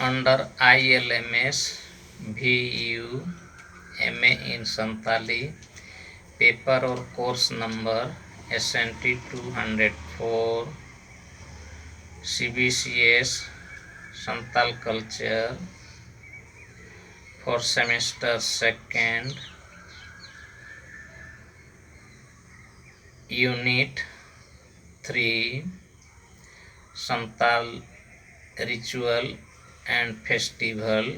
under ILMS VU MA in Santali, paper or course number SNT 204, CBCS Santal Culture for semester second, unit 3, Santal ritual and festival.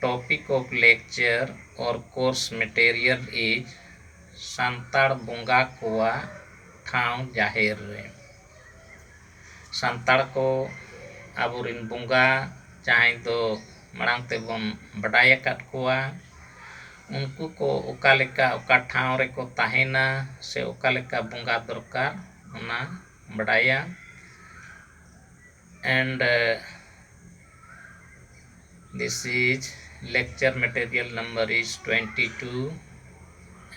Topic of lecture or course material is Santal Bunga Koa Thau Jahir Re. Santal ko aburin bunga jahai do marang tebon badai akat koa, unku ko oka leka oka ठाव रे को tahena se oka leka bunga dorkar ona badaya. And this is lecture material number is 22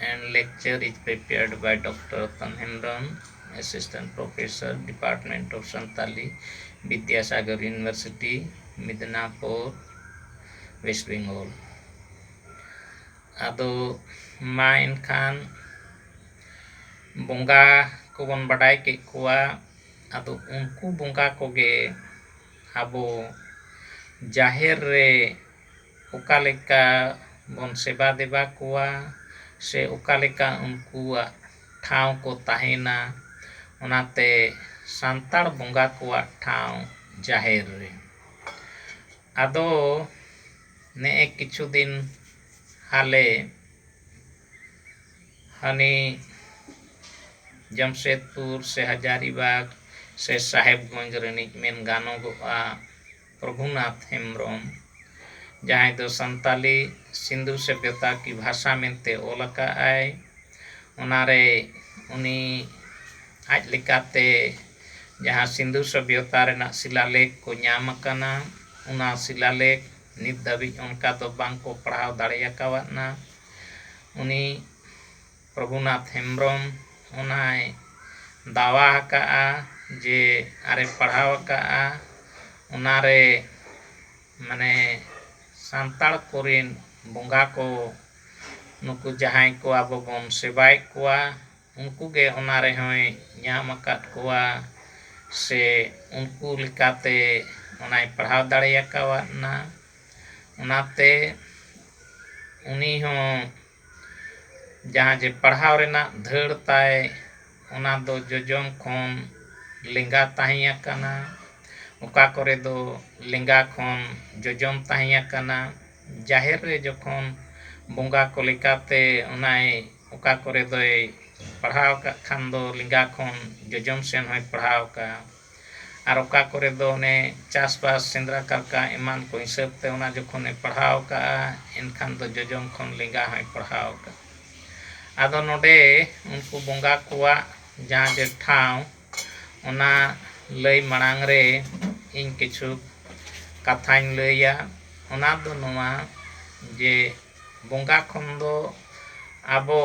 and lecture is prepared by Dr. Tanhendran, Assistant Professor, Department of Santali, Vidyasagar University, Midnapur, West Bengal. Ado main kan bunga ko bon badai ke kuwa, ado unku bunga koge abo jaher re oka leka bon seba deba koa se oka leka unkuak ठाव को tahena, onate santal bunga koak ठाव jaher re. Ado ne kichu din hale hani Jamshedpur से हजारीबाग से Sahebganj रनिज main गानो गोआ प्रभुनाथ हेम्ब्रम जहाँ दो संताली सिंधु सभ्यता की भाषा मेनते ओलका आय उनारे उनी आज लिकाते जहाँ सिंधु सभ्यता रेना शिलालेख को ᱧᱟᱢ akana उना शिलालेख नित धाबिज उनका तो बांग को पढ़ाव दाड़ेयाकावाना उनी प्रभुनाथ हेम्ब्रम उनाय दावा हकाआ जे आरे पढ़ाव हकाआ उनारे माने सांताल कोरिन बुंगा को नुकु जहां को आबो बोन सेबाय कोआ उनको गे उनारे होय ᱧᱟᱢ akat कोआ से उनको लिकाते उनाय पढ़ाव दाड़ेयाकावाना उनाते उनी हो जहाँ जे पढ़ाव रेना धड़ ताय उना दो जोजम खन लिंगा ताहियाकाना ओका करे दो लिंगा खन जोजम ताहियाकाना जाहिर रे जखन बुंगा को लिकाते उनाय ओका करे दोय पढ़ाव का खान दो लिंगा खन जोजम सेन होय पढ़ाव का आर ओका करे दो ने चासबास सेंद्रा कारका एमान को हिसाब ते उना जखन पढ़ाव का एनखान दो जोजम खन लिंगा होय पढ़ाव का आदो नोडे उनको बुंगा कोआ जहाँ जे ठाव उना लय मांग रे इन किछु कथाइन लैया उना दो नोआ जे बुंगा खन दो आबो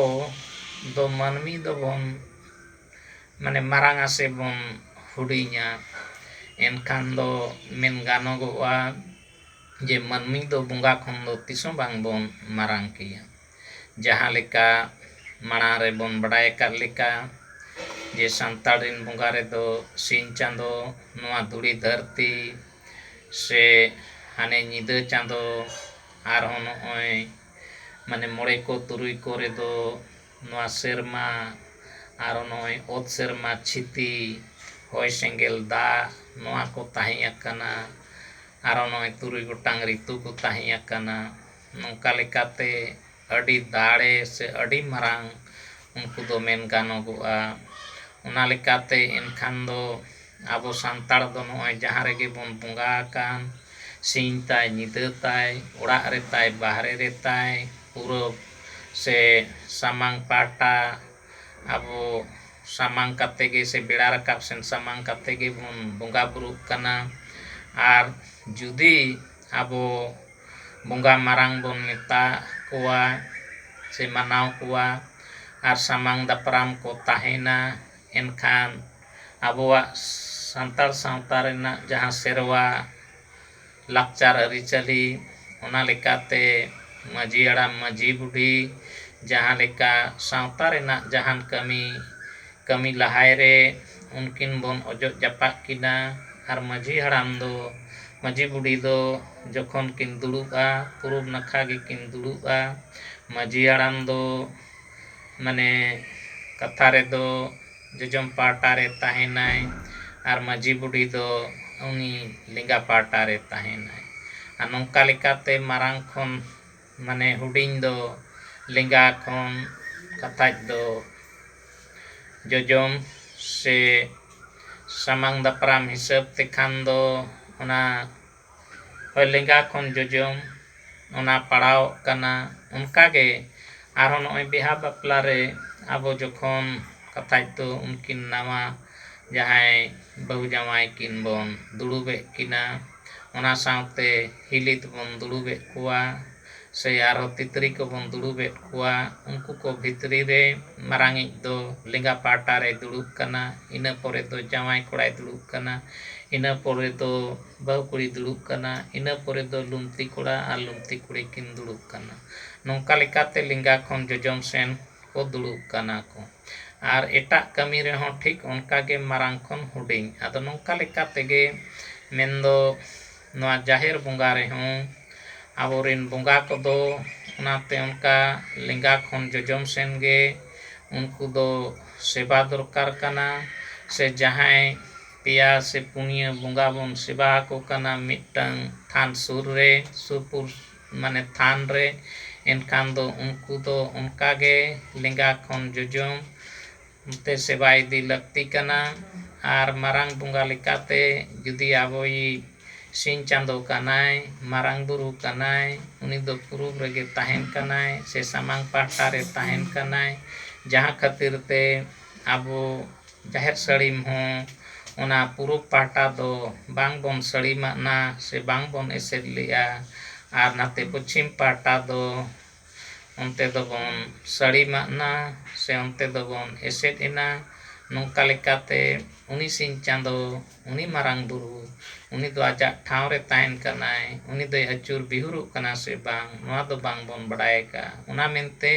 दो मनमी दो बोन माने मारांगा से बोन हुडिया एनखान दो मेन गानो गोआ जे मनमी दो बुंगा खन दो तिसो बांग बोन मारांग किया जहाँ लेका माणा रे बोन बड़ाय कर लेका जे संतालिन बुंगा रे दो सिन चांदो नोआ धुड़ी धरती से हाने निदे चांदो आर होन ओय माने मोड़े को तुरुई को रे दो नोआ सेरमा आर नोय ओत सेरमा छिती होय सेंगेल दा नोआ को ताहियाकाना आर नोय तुरुई गोटांग ऋतु को ताहियाकाना नोका लेकाते अड़ी दाड़े से अड़ी मारांग उनको दो मेन गानो गोआ उना लेकाते एनखान दो आबो सांताड़ दो नोय जहाँ रेगे बोन बुंगा कान सिंह ताय निदे ताय ओड़ाग रे ताय बाहरे रे ताय पूरब से सामांग पाटा आबो सामांग काते गे से बेड़ा राकाब सेन सामांग काते गे बोन बुंगा बुरुग काना आर जुदी आबो बुंगा मारांग बोन मेता कोआ से मनाव कोआ आर सामांग दापराम को ताहेना एनखान आबोआ सांताल सावता रेना जहाँ सेरवा ᱞᱟᱠᱪᱟᱨ ᱟᱹᱨᱤᱪᱟᱹᱞᱤ ᱚᱱᱟ ᱞᱮᱠᱟᱛᱮ ᱢᱟᱺᱡᱷᱤ ᱦᱟᱲᱟᱢ ᱢᱟᱺᱡᱷᱤ ᱵᱩᱰᱷᱤ ᱡᱟᱦᱟᱸ ᱞᱮᱠᱟ ᱥᱟᱶᱛᱟ ᱨᱮᱱᱟᱜ ᱡᱟᱦᱟᱱ ᱠᱟᱹᱢᱤ ᱞᱟᱦᱟᱭ ᱨᱮ ᱩᱱᱠᱤᱱ ᱵᱚᱱ ᱚᱡᱚᱜ ᱡᱟᱯᱟᱜ ᱠᱤᱱᱟ ᱟᱨ ᱢᱟᱺᱡᱷᱤ ᱦᱟᱲᱟᱢ ᱫᱚ ᱢᱟᱺᱡᱷᱤ ᱵᱩᱰᱷᱤ ᱫᱚ ᱡᱚᱠᱷᱚᱱ ᱠᱤᱱ ᱫᱩᱲᱩᱵᱼᱟ ᱯᱩᱨᱩᱵ ᱱᱟᱠᱷᱟ ᱜᱮᱠᱤᱱ ᱫᱩᱲᱩᱵᱼᱟ ᱢᱟᱺᱡᱷᱤ ᱦᱟᱲᱟᱢ ᱫᱚ ᱢᱟᱱᱮ ᱠᱟᱛᱷᱟ ᱨᱮᱫᱚ ᱡᱚᱡᱚᱢ ᱯᱟᱦᱴᱟ ᱨᱮ ᱛᱟᱦᱮᱱᱟᱭ ᱟᱨ ᱢᱟᱺᱡᱷᱤ ᱵᱩᱰᱷᱤ ᱫᱚ ᱩᱱᱤ ᱞᱮᱸᱜᱟ ᱯᱟᱦᱴᱟ ᱨᱮ ᱛᱟᱦᱮᱱᱟᱭ ᱟᱨ ᱱᱚᱝᱠᱟ ᱞᱮᱠᱟᱛᱮ ᱢᱟᱨᱟᱝ ᱠᱷᱚᱱ ᱢᱟᱱᱮ ᱦᱩᱰᱤᱧ ᱫᱚ ᱞᱮᱸᱜᱟ ᱠᱷᱚᱱ ᱠᱟᱛᱷᱟᱡ ᱫᱚ ᱡᱚᱡᱚᱢ ᱥᱮ ᱥᱟᱢᱟᱝ ᱫᱟᱯᱨᱟᱢ ᱦᱤᱥᱟᱹᱵ ᱛᱮᱠᱷᱟᱱ ᱫᱚ ᱚᱱᱟ ᱞᱮᱸᱜᱟ ᱠᱷᱚᱱ ᱡᱚᱡᱚᱢ ᱚᱱᱟ ᱯᱟᱲᱟᱣᱚᱜ ᱠᱟᱱᱟ ᱚᱱᱠᱟᱜᱮ ᱟᱨᱦᱚᱸ ᱱᱚᱜᱼᱚᱭ ᱵᱤᱦᱟ ᱵᱟᱯᱞᱟ ᱨᱮ ᱟᱵᱚ ᱡᱚᱠᱷᱚᱱ ᱠᱟᱛᱷᱟᱡ ᱫᱚ ᱩᱱᱠᱤᱱ ᱱᱟᱣᱟ ᱡᱟᱦᱟᱸᱭ ᱵᱟᱹᱦᱩ ᱡᱟᱶᱟᱭ ᱠᱤᱱ ᱵᱚᱱ ᱫᱩᱲᱩᱵᱮᱫ ᱠᱤᱱᱟ ᱚᱱᱟ ᱥᱟᱶᱛᱮ ᱦᱤᱞᱤ ᱛᱮᱵᱚᱱ ᱫᱩᱲᱩᱵᱮᱫ ᱠᱚᱣᱟ ᱥᱮ ᱟᱨᱦᱚᱸ ᱛᱤᱛᱨᱤ ᱠᱚᱵᱚᱱ ᱫᱩᱲᱩᱵᱮᱫ ᱠᱚᱣᱟ ᱩᱱᱠᱩ ᱠᱚ ᱵᱷᱤᱛᱨᱤ ᱨᱮ ᱢᱟᱨᱟᱝᱤᱡ ᱫᱚ ᱞᱮᱸᱜᱟ ᱯᱟᱦᱴᱟ ᱨᱮᱭ ᱫᱩᱲᱩᱵ ᱠᱟᱱᱟ ᱤᱱᱟᱹ ᱯᱚᱨᱮ ᱫᱚ ᱡᱟᱶᱟᱭ ᱠᱚᱲᱟᱭ ᱫᱩᱲᱩᱵ ᱠᱟᱱᱟ ᱤᱱᱟᱹ ᱯᱚᱨᱮ ᱫᱚ ᱵᱟᱹᱦᱩ ᱠᱩᱲᱤ ᱫᱩᱲᱩᱵ ᱠᱟᱱᱟ ᱤᱱᱟᱹ ᱯᱚᱨᱮ ᱫᱚ ᱞᱩᱢᱛᱤ ᱠᱚᱲᱟ ᱟᱨ ᱞᱩᱢᱛᱤ ᱠᱩᱲᱤ ᱠᱤᱱ ᱫᱩᱲᱩᱵ ᱠᱟᱱᱟ ᱱᱚᱝᱠᱟ ᱞᱮᱠᱟᱛᱮ ᱞᱮᱸᱜᱟ ᱠᱷᱚᱱ ᱡᱚᱡᱚᱢ ᱥᱮᱱ ᱠᱚ ᱫᱩᱲᱩᱵ ᱠᱟᱱᱟ ko ᱟᱨ ᱮᱴᱟᱜ ᱠᱟᱹᱢᱤ ᱨᱮᱦᱚᱸ ᱴᱷᱤᱠ ᱚᱱᱠᱟᱜᱮ ᱢᱟᱨᱟᱝ ᱠᱷᱚᱱ ᱦᱩᱰᱤᱧ ᱟᱫᱚ ᱱᱚᱝᱠᱟ ᱞᱮᱠᱟ ᱛᱮᱜᱮ ᱢᱮᱱᱫᱚ ᱱᱚᱣᱟ ᱡᱟᱦᱮᱨ ᱵᱚᱸᱜᱟ ᱨᱮᱦᱚᱸ ᱟᱵᱚᱨᱮᱱ ᱵᱚᱸᱜᱟ ᱠᱚᱫᱚ ᱚᱱᱟᱛᱮ ᱚᱱᱠᱟ ᱞᱮᱸᱜᱟ ᱠᱷᱚᱱ ᱡᱚᱡᱚᱢ ᱥᱮᱱ ᱜᱮ ᱩᱱᱠᱩ ᱫᱚ ᱥᱮᱵᱟ ᱫᱚᱨᱠᱟর ᱠᱟᱱᱟ ᱥᱮ ᱡᱟᱦᱟᱸᱭ ᱯᱮᱭᱟ ᱥᱮ ᱯᱩᱱᱭᱟᱹ ᱵᱚᱸᱜᱟ ᱵᱚᱱ ᱥᱮᱵᱟ ᱟᱠᱚ ᱠᱟᱱᱟ ᱢᱤᱫᱴᱟᱝ ᱛᱷᱟᱱ ᱥᱩᱨ ᱨᱮ ᱥᱩᱨᱯᱩᱨ ᱢᱟᱱᱮ ᱛᱷᱟᱱ ᱨᱮ ᱮᱱᱠᱷᱟᱱ ᱫᱚ ᱩᱱᱠᱩ ᱫᱚ ᱚᱱᱠᱟᱜᱮ ᱞᱮᱸᱜᱟ ᱠᱷᱚᱱ ᱡᱚᱡᱚᱢ ᱛᱮ ᱥᱮᱵᱟ ᱤᱫᱤ ᱞᱟᱹᱠᱛᱤ ᱠᱟᱱᱟ ᱟᱨ ᱢᱟᱨᱟᱝ ᱵᱚᱸᱜᱟ ᱞᱮᱠᱟᱛᱮ ᱡᱩᱫᱤ ᱟᱵᱚᱭᱤᱡ ᱥᱤᱧ ᱪᱟᱸᱫᱳ ᱠᱟᱱᱟᱭ ᱢᱟᱨᱟᱝ ᱵᱩᱨᱩ ᱠᱟᱱᱟᱭ ᱩᱱᱤ ᱫᱚ ᱯᱩᱨᱩᱵ ᱨᱮᱜᱮ ᱛᱟᱦᱮᱱ ᱠᱟᱱᱟᱭ ᱥᱮ ᱥᱟᱢᱟᱝ ᱯᱟᱦᱴᱟ ᱨᱮ ᱛᱟᱦᱮᱱ ᱠᱟᱱᱟᱭ ᱡᱟᱦᱟᱸ ᱠᱷᱟᱹᱛᱤᱨ ᱛᱮ ᱟᱵᱚ ᱡᱟᱦᱮᱨ ᱥᱟᱹᱲᱤᱢ ᱦᱚᱸ ᱚᱱᱟ ᱯᱩᱨᱩᱵ ᱯᱟᱦᱴᱟ ᱫᱚ ᱵᱟᱝᱵᱚᱱ ᱥᱟᱹᱲᱤᱢᱟᱜᱱᱟ ᱥᱮ ᱵᱟᱝᱵᱚᱱ ᱮᱥᱮᱫ ᱞᱮᱜᱼᱟ ᱟᱨ ᱱᱟᱛᱮ ᱯᱚᱪᱷᱤᱢ ᱯᱟᱦᱴᱟ ᱫᱚ ᱚᱱᱛᱮ ᱫᱚᱵᱚᱱ ᱥᱟᱹᱲᱤᱢᱟᱜᱱᱟ ᱥᱮ ᱚᱱᱛᱮ ᱫᱚᱵᱚᱱ ᱮᱥᱮᱫ ᱮᱱᱟ ᱱᱚᱝᱠᱟ ᱞᱮᱠᱟᱛᱮ ᱩᱱᱤ ᱥᱤᱧ ᱪᱟᱸᱫᱳ ᱩᱱᱤ ᱢᱟᱨᱟᱝ ᱵᱩᱨᱩ ᱩᱱᱤ ᱫᱚ ᱟᱡᱟᱜ ᱴᱷᱟᱶ ᱨᱮ ᱛᱟᱦᱮᱱ ᱠᱟᱱᱟᱭ ᱩᱱᱤ ᱫᱚᱭ ᱟᱹᱪᱩᱨ ᱵᱤᱦᱩᱨᱚᱜ ᱠᱟᱱᱟ ᱥᱮ ᱵᱟᱝ ᱱᱚᱣᱟ ᱫᱚ ᱵᱟᱝᱵᱚᱱ ᱵᱟᱰᱟᱭ ᱠᱟᱜᱼᱟ ᱚᱱᱟ ᱢᱮᱱᱛᱮ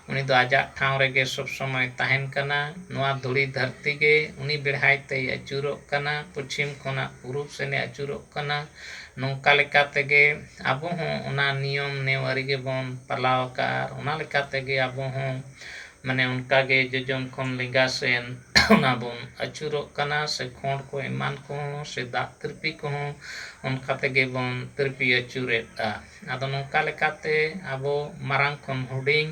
ᱩᱱᱤ ᱫᱚ ᱟᱡᱟᱜ ᱴᱷᱟᱶ ᱨᱮᱜᱮ ᱥᱚᱵ ᱥᱚᱢᱚᱭ ᱛᱟᱦᱮᱱ ᱠᱟᱱᱟ ᱱᱚᱣᱟ ᱫᱷᱩᱲᱤ ᱫᱷᱟᱹᱨᱛᱤ ᱜᱮ ᱩᱱᱤ ᱵᱮᱲᱦᱟᱭ ᱛᱮᱭ ᱟᱹᱪᱩᱨᱚᱜ ᱠᱟᱱᱟ ᱯᱚᱪᱷᱤᱢ ᱠᱷᱚᱱᱟᱜ ᱯᱩᱨᱩᱵ ᱥᱮᱱᱮ ᱟᱹᱪᱩᱨᱚᱜ ᱠᱟᱱᱟ ᱱᱚᱝᱠᱟ ᱞᱮᱠᱟ ᱛᱮᱜᱮ ᱟᱵᱚ ᱦᱚᱸ ᱚᱱᱟ ᱱᱤᱭᱚᱢ ᱱᱮᱣᱟᱹᱨᱤ ᱜᱮᱵᱚᱱ ᱯᱟᱞᱟᱣ ᱟᱠᱟᱫᱼᱟ ᱚᱱᱟ ᱞᱮᱠᱟ ᱛᱮᱜᱮ ᱟᱵᱚ ᱦᱚᱸ ᱢᱟᱱᱮ ᱚᱱᱠᱟᱜᱮ ᱡᱚᱡᱚᱢ ᱠᱷᱚᱱ ᱞᱮᱸᱜᱟ ᱥᱮᱱ ᱚᱱᱟ ᱵᱚᱱ ᱟᱹᱪᱩᱨᱚᱜ ᱠᱟᱱᱟ ᱥᱮ ᱠᱷᱚᱸᱰ ᱠᱚ ᱮᱢᱟᱱ ᱠᱚᱦᱚᱸ ᱥᱮ ᱫᱟᱜ ᱛᱤᱨᱯᱤ ᱠᱚᱦᱚᱸ ᱚᱱᱠᱟ ᱛᱮᱜᱮ ᱵᱚᱱ ᱛᱤᱨᱯᱤ ᱟᱹᱪᱩᱨᱮᱫᱼᱟ ᱟᱫᱚ ᱱᱚᱝᱠᱟ ᱞᱮᱠᱟᱛᱮ ᱟᱵᱚ ᱢᱟᱨᱟᱝ ᱠᱷᱚᱱ ᱦᱩᱰᱤᱧ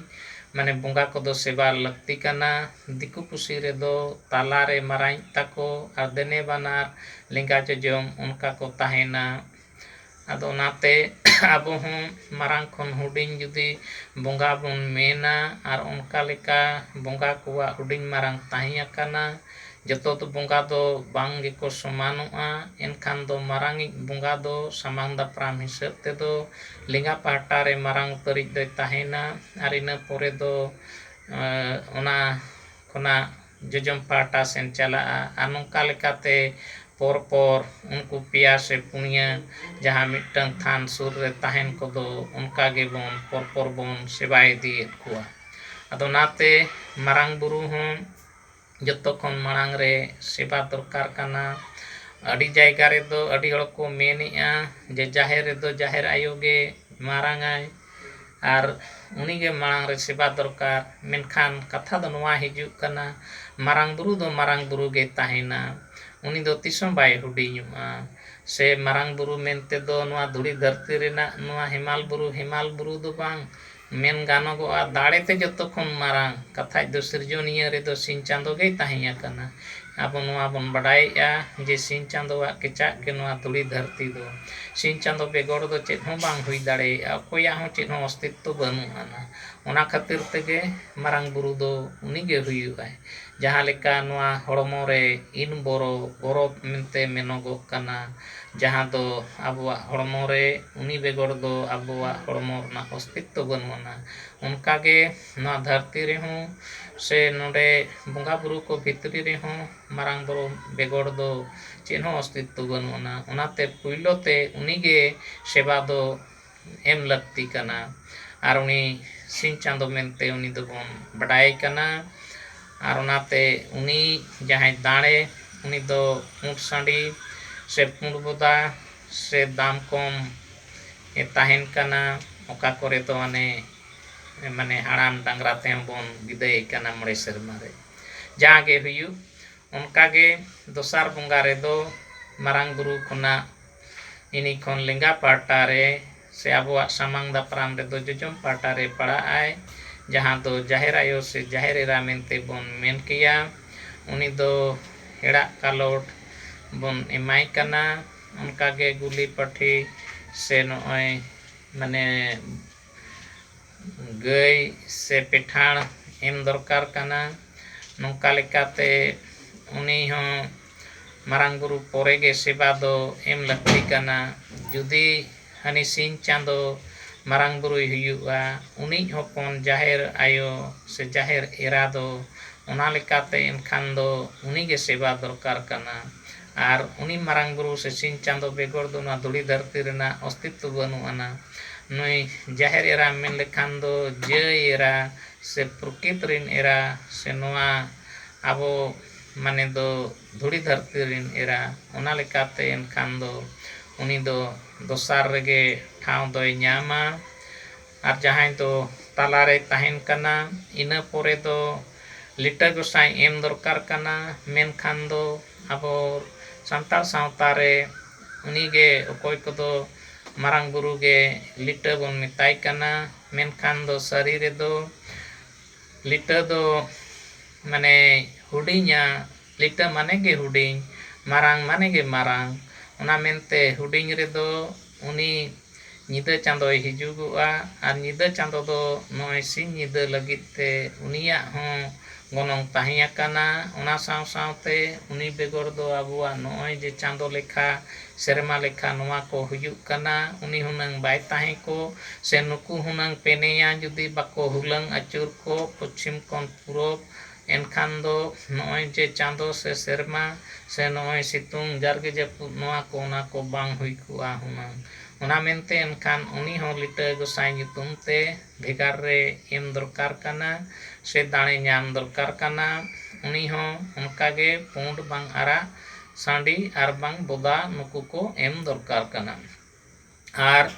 ᱢᱟᱱᱮ ᱵᱚᱸᱜᱟ ᱠᱚᱫᱚ ᱥᱮᱵᱟ ᱞᱟᱹᱠᱛᱤ ᱠᱟᱱᱟ ᱫᱤᱠᱩ ᱯᱩᱥᱤ ᱨᱮᱫᱚ ᱛᱟᱞᱟᱨᱮ ᱢᱟᱨᱟᱝᱤᱡ ᱛᱟᱠᱚ ᱟᱨ ᱫᱮᱱᱮ ᱵᱟᱱᱟᱨ ᱞᱮᱸᱜᱟ ᱡᱚᱡᱚᱢ ᱚᱱᱠᱟ ᱠᱚ ᱛᱟᱦᱮᱱᱟ ᱟᱫᱚ ᱚᱱᱟᱛᱮ ᱟᱵᱚ ᱦᱚᱸ ᱢᱟᱨᱟᱝ ᱠᱷᱚᱱ ᱦᱩᱰᱤᱧ ᱡᱩᱫᱤ ᱵᱚᱸᱜᱟ ᱵᱚᱱ ᱢᱮᱱᱟ ᱟᱨ ᱚᱱᱠᱟ ᱞᱮᱠᱟ ᱵᱚᱸᱜᱟ ᱠᱚᱣᱟᱜ ᱦᱩᱰᱤᱧ ᱢᱟᱨᱟᱝ ᱛᱟᱦᱮᱸ ᱟᱠᱟᱱᱟ ᱡᱚᱛᱚ ᱫᱚ ᱵᱚᱸᱜᱟ ᱫᱚ ᱵᱟᱝ ᱜᱮᱠᱚ ᱥᱚᱢᱟᱱᱚᱜᱼᱟ ᱮᱱᱠᱷᱟᱱ ᱫᱚ ᱢᱟᱨᱟᱝᱤᱡ ᱵᱚᱸᱜᱟ ᱫᱚ ᱥᱟᱢᱟᱝ ᱫᱟᱯᱨᱟᱢ ᱦᱤᱥᱟᱹᱵ ᱛᱮᱫᱚ ᱞᱮᱸᱜᱟ ᱯᱟᱦᱴᱟ ᱨᱮ ᱢᱟᱨᱟᱝ ᱩᱛᱟᱹᱨᱤᱡ ᱫᱚᱭ ᱛᱟᱦᱮᱱᱟ ᱟᱨ ᱤᱱᱟᱹ ᱯᱚᱨᱮ ᱫᱚ ᱚᱱᱟ ᱠᱷᱚᱱᱟᱜ ᱡᱚᱡᱚᱢ ᱯᱟᱦᱴᱟ ᱥᱮᱱ ᱪᱟᱞᱟᱜᱼᱟ ᱟᱨ ᱱᱚᱝᱠᱟ ᱞᱮᱠᱟᱛᱮ ᱯᱚᱨ ᱯᱚᱨ ᱩᱱᱠᱩ ᱯᱮᱭᱟ ᱥᱮ ᱯᱩᱱᱭᱟᱹ ᱡᱟᱦᱟᱸ ᱢᱤᱫᱴᱟᱝ ᱛᱷᱟᱱ ᱥᱩᱨ ᱨᱮ ᱛᱟᱦᱮᱱ ᱠᱚᱫᱚ ᱚᱱᱠᱟ ᱜᱮᱵᱚᱱ ᱯᱚᱨ ᱯᱚᱨ ᱵᱚᱱ ᱥᱮᱵᱟ ᱤᱫᱤᱭᱮᱫ ᱠᱚᱣᱟ ᱟᱫᱚ ᱚᱱᱟᱛᱮ ᱢᱟᱨᱟᱝ ᱵᱩᱨᱩ ᱦᱚᱸ ᱡᱚᱛᱚ ᱠᱷᱚᱱ ᱢᱟᱲᱟᱝ ᱨᱮ ᱥᱮᱵᱟ ᱫᱚᱨᱠᱟᱨ ᱠᱟᱱᱟ ᱟᱹᱰᱤ ᱡᱟᱭᱜᱟ ᱨᱮᱫᱚ ᱟᱹᱰි ᱦᱚᱲ ᱠᱚ ᱢᱮᱱᱮᱫᱼᱟ ᱡᱮ ᱡᱟᱦᱮᱨ ᱨᱮᱫᱚ ᱡᱟᱦᱮᱨ ᱟᱭᱳ ᱜᱮ ᱢᱟᱨᱟᱝᱟᱭ ᱟᱨ ᱩᱱᱤᱜᱮ ᱢᱟᱲᱟᱝ ᱨᱮ ᱥᱮᱵᱟ ᱫᱚᱨᱠᱟর ᱢᱮᱱᱠᱷᱟᱱ ᱠᱟᱛᱷᱟ ᱫᱚ ᱱᱚᱣᱟ ᱦᱤᱡᱩᱜ ᱠᱟᱱᱟ ᱢᱟᱨᱟᱝ ᱵᱩᱨᱩ ᱫᱚ ᱢᱟᱨᱟᱝ ᱵᱩᱨᱩ ᱜᱮ ᱛᱟᱦᱮᱱᱟ ᱩᱱᱤ ᱫᱚ ᱛᱤᱥᱦᱚᱸ ᱵᱟᱭ ᱦᱩᱰᱤᱧᱚᱜᱼᱟ ᱥᱮ ᱢᱟᱨᱟᱝ ᱵᱩᱨᱩ ᱢᱮᱱᱛᱮᱫᱚ ᱱᱚᱣᱟ ᱫᱷᱩᱲᱤ ᱫᱷᱟᱹᱨᱛᱤ ᱨᱮᱱᱟᱜ ᱱᱚᱣᱟ ᱦᱮᱢᱟᱞ ᱵᱩᱨᱩ ᱫᱚ ᱵᱟᱝ ᱢᱮᱱ ᱜᱟᱱᱚᱜᱚᱜᱼᱟ ᱫᱟᱲᱮᱛᱮ ᱡᱚᱛᱚ ᱠᱷᱚᱱ ᱢᱟᱨᱟᱝ ᱠᱟᱛᱷᱟᱡ ᱫᱚ ᱥᱤᱨᱡᱚᱱᱤᱭᱟᱹ ᱨᱮᱫᱚ ᱥᱤᱧ ᱪᱟᱸᱫᱳ ᱜᱮᱭ ᱛᱟᱦᱮᱸ ᱟᱠᱟᱱᱟ ᱟᱵᱚ ᱱᱚᱣᱟ ᱵᱚᱱ ᱵᱟᱰᱟᱭᱮᱫᱼᱟ ᱡᱮ ᱥᱤᱧ ᱪᱟᱸᱫᱳᱣᱟᱜ ᱠᱮᱪᱟᱜ ᱜᱮ ᱱᱚᱣᱟ ᱫᱷᱩᱲᱤ ᱫᱷᱟᱹᱨᱛᱤ ᱫᱚ ᱥᱤᱧ ᱪᱟᱸᱫᱳ ᱵᱮᱜᱚᱨ ᱫᱚ ᱪᱮᱫ ᱦᱚᱸ ᱵᱟᱝ ᱦᱩᱭ ᱫᱟᱲᱮᱭᱟᱜᱼᱟ ᱚᱠᱚᱭᱟᱜ ᱦᱚᱸ ᱪᱮᱫ ᱦᱚᱸ ᱚᱥᱛᱤᱛᱛᱚ ᱵᱟᱹᱱᱩᱜ ᱟᱱᱟ ᱚᱱᱟ ᱠᱷᱟᱹᱛᱤᱨ ᱛᱮᱜᱮ ᱢᱟᱨᱟᱝ ᱵᱩᱨᱩ ᱫᱚ ᱩᱱᱤᱜᱮ ᱦᱩᱭᱩᱜᱼᱟᱭ ᱡᱟᱦᱟᱸ ᱞᱮᱠᱟ ᱱᱚᱣᱟ ᱦᱚᱲᱢᱚ ᱨᱮ ᱤᱱ ᱵᱚᱨᱚ ᱢᱮᱱᱛᱮ ᱢᱮᱱᱚᱜᱚᱜ ᱠᱟᱱᱟ ᱡᱟᱦᱟᱸ ᱫᱚ ᱟᱵᱚᱣᱟᱜ ᱦᱚᱲᱢᱚ ᱨᱮ ᱩᱱᱤ ᱵᱮᱜᱚᱨ ᱫᱚ ᱟᱵᱚᱣᱟᱜ ᱦᱚᱲᱢᱚ ᱨᱮᱱᱟᱜ ᱚᱥᱛᱤᱛᱛᱚ ᱵᱟᱹᱱᱩᱜ ᱟᱱᱟ ᱚᱱᱠᱟᱜᱮ ᱱᱚᱣᱟ ᱫᱷᱟᱹᱨᱛᱤ ᱨᱮᱦᱚᱸ से नोडे बंगा बुरु को भितरी रे हों मारांग बुरु बेगोर दो चेन हों अस्तित्व बनुना उनाते पुइलो ते उनी गे सेवा दो एम लगती कना आर उनी सिंह चांदो मेनते उनी दो बोन बड़ाई कना आर उनाते उनी जहां दाड़े उनी दो ऊंट सांडी से पुंड बोदा से दाम कम ए ताहेन कना ओका करे तो माने हाड़ाम डांगरा ते बोन विदाय कना मड़े सेरमा रे जागे हुयु उनका गे दोसार बंगा रे दो मारांग बुरु खुना इनी खन लेंगा पाटा रे से आबुआ सामांग दापराम रे दो जोजम पाटा रे पड़ा आए जहां दो जाहिर आयो से जाहिर एरा मेनते बोन मेन किया उनी दो हेड़ा कालोट बोन एमाई कना उनका गे गुली पठी से नोय माने गई से पिठाण एम दरकार कना नौका लेकाते उनी हों मारांग बुरु पोरे गे सेवा दो एम लगती कना जुदी हनी सिंह चांदो मारांग बुरु हुयुआ उनी होपन जाहिर आयो से जाहिर एरा दो उना लेकाते एनखान दो उनी गे सेवा दरकार कना आर उनी मारांग बुरु से सिंह चांदो बेगोर दो ना धुड़ी धरती रेना अस्तित्व बनुआना नुई जाहिर एरा मेन लेखान दो जय एरा से प्रकृत रिन एरा से नोआ आबो माने दो धुड़ी धरती रिन एरा उना लेकाते एनखान दो उनी दो दोसार रेगे ठाव दोय न्यामा आर जहां दो तालारे ताहेन कना इना पोरे दो लिटा गोसाई एम दरकार कना मेनखान दो आबो सांताल सावता रे उनी गे अकोय को दो मारांग बुरु गे लिटा बोन मिताय कना मेनखान दो सरी रे दो लिटा दो माने हुडिnya लिटा माने गे हुडिं मारांग माने गे मारांग उना मेनते हुडिं रे दो उनी निदा चांदोय हिजुगुआ आर निदा चांदो दो नोय सिंह निदा लगित ते उनिया हों गोनोंग ताहिया कना उना साव सावते उनी बेगोर दो आबुआ नोय जे चांदो लेखा सेरमा लेखा नोआ को हुयुग कना उनी हुनंग बाय ताहे को से नुकु हुनंग पेनेया जुदी बाको हुलंग अचुर को पश्चिम कोन पूरब एनखान दो नोय जे चांदो से सेरमा से नोय सितुंग जारगे जे नोआ को ना को बांग हुई कुआ हुनंग उना मेनते एनखान उनी हो लिटा गोसाई nyutum ते भेगार रे एम दरकार कना से दाणे ᱧᱟᱢ दरकार कना उनी हो उनका गे पुंड बांग आरा सांडी आर बांग बोदा नुकु को एम दरकार कना आर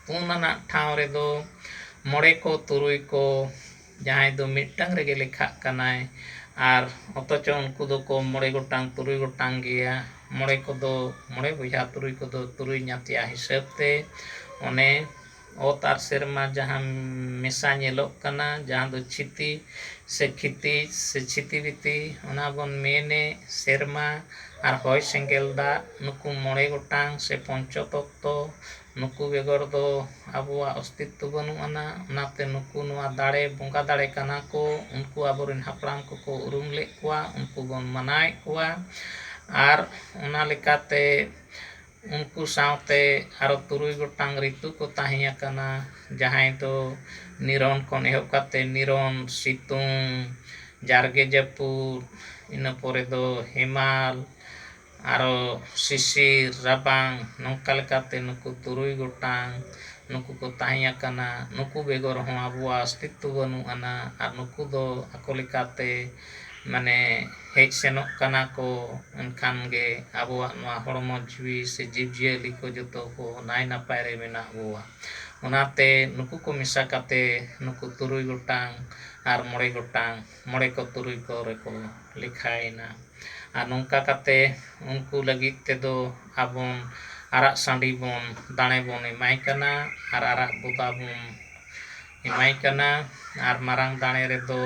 पुनाना ठाव रे दो मोड़े को तुरुई को जहां दो मिटंग रेगे लेखा कनाय आर अतचो उनको दो को मोड़े गोटांग तुरुई गोटांग गया मोड़े को दो मोड़े बुझा तुरुई को दो तुरुई ᱧᱟᱛᱤया हिसाब ते ओने ओ तार सेरमा जहां मेसा नेलोक कना जहां दो छिती से खिती से छिती बिती ओना बोन मेने सेरमा आर होय सेंगेल दा नुकु मोड़े गोटांग से पंचो तत्तो नुकु बेगर दो आबुआ अस्तित्व बनुआना उनाते नुकु नोआ दाड़े बंगा दाड़े कना को उनको आबोरिन हापड़ाम को उरुम ले कुआ उनको बोन मनाय कुआ आर उना लेकाते उनको सावते आरो तुरुई गोटांग ऋतु को ताहिया कना जहां तो निरन कोन एहब काते निरन सितुंग जारगे जपुर इना पोरे दो हिमाल आरो शिशिर राबांग नौका लेकाते नुकु तुरुई गोटांग नुकु को ताहिया कना नुकु बेगर हों आबुआ अस्तित्व बनुआना आर नुकु दो आको लेकाते माने हेज सेनोक कना को एनखान गे आबुआ नोआ हड़मो जीवी से जीव जियली को जतो को नाय नापाय रे मेना आबुआ उनाते नुकु को मिसा काते नुकु तुरुई गोटांग आर मोड़े को तुरुई को रे को लिखायना आर नौका काते उनको लगित ते दो आबोन आरा सांडी बोन दाणे बोन एमाय कना आर आरा बोदा बोन एमाय कना आर मारांग दाणे रे दो